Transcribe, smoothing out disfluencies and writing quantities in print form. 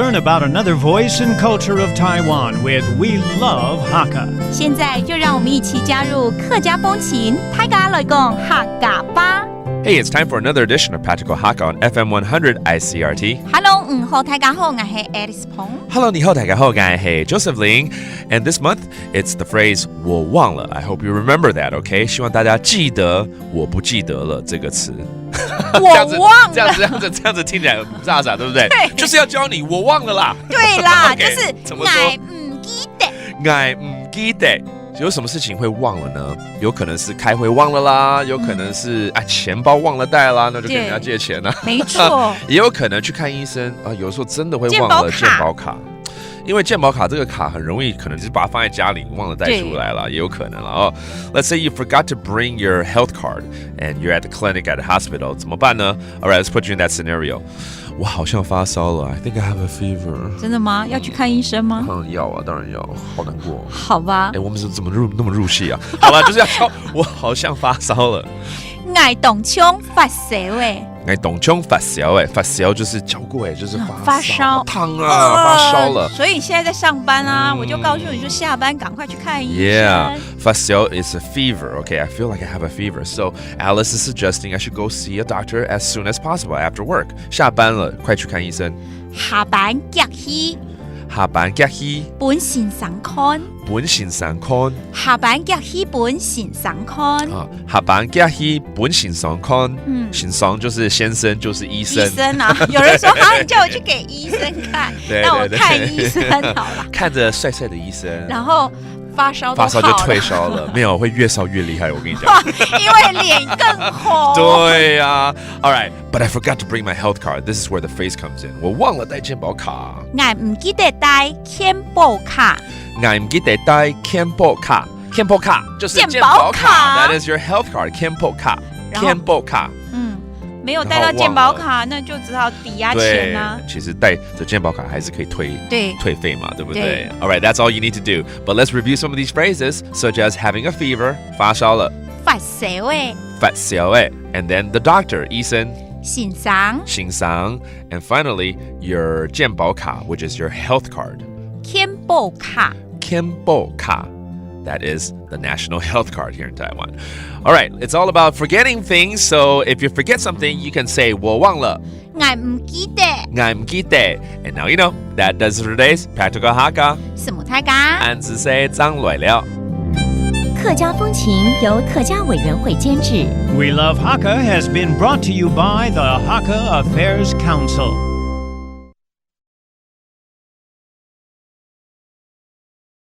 learn about another voice and culture of Taiwan with We Love Hakka. 现在就让我们一起加入客家风情，大家来讲客家吧。Hey, it's time for another edition of Practical Hakka on FM 100 ICRT. Hello， 好，大家好，我是 Alice Peng。Hello, 你好，大家好，我是 Joseph Ling. And this month, it's the phrase 我忘了. I hope you remember that, okay? 希望大家记得我不记得了这个词。我忘了，这样子听起来很炸傻，对不对？对，就是要教你我忘了啦。对啦，okay, 就是怎么说？我不记得。有什么事情会忘了呢？有可能是开会忘了啦，有可能是钱包忘了带啦，那就跟人家借钱啦。没错，也有可能去看医生啊，有时候真的会忘了健保卡。因为健保卡这个卡很容易，可能就是把它放在家里，忘了带出来了，也有可能了哦。Let's say you forgot to bring your health card and you're at the clinic at the hospital， 怎么办呢 ？All right, let's put you in that scenario. 我好像发烧了 ，I think I have a fever。真的吗？要去看医生吗？要啊，当然要，好难过。好吧。我们怎么那么入戏啊？好了，就是要说，我好像发烧了。我冻疮发烧诶。我冻疮发烧诶，发烧就是脚过就是发烧，烫啊，发烧了。所以你现在在上班啊，我就告诉你说下班赶快去看医生。Yeah, 发烧 is a fever. Okay, I feel like I have a fever. So Alice is suggesting I should go see a doctor as soon as possible after work. 下班了，快去看医生。下班急去。下班急去本線上看，本線上看。下班急去本線上看。下班急去本線上看。先生就是先生，就是醫生。醫生啊，有人說好，你叫我去給醫生看，那我看醫生好了。看着帥帥的醫生，然後發燒就退燒了，沒有會越燒越厲害，我跟你講，因為臉更紅。對啊 ，All right, but I forgot to bring my health card. This is where the phrase comes in. 我忘了帶健保卡。我唔記得帶健保卡。我唔記得帶健保卡。健保卡就是健保卡 ，That is your health card. 健保卡，健保卡。没有带到健保卡，那就只好抵押钱啊。其实带着健保卡还是可以退费嘛，对不对？ All right, that's all you need to do. But let's review some of these phrases, such as having a fever, 发烧了，发烧诶，发烧诶 and then the doctor, 医生，先生 and finally your 健保卡 which is your health card. 健保卡 That is the national health card here in Taiwan. All right, it's all about forgetting things. So if you forget something, you can say 我忘了，我唔記得， And now you know. That does it for today's Practical Hakka. 什麼大家？安子 say 張來了。客家風情由客家委員會監製。We Love Hakka has been brought to you by the Hakka Affairs Council.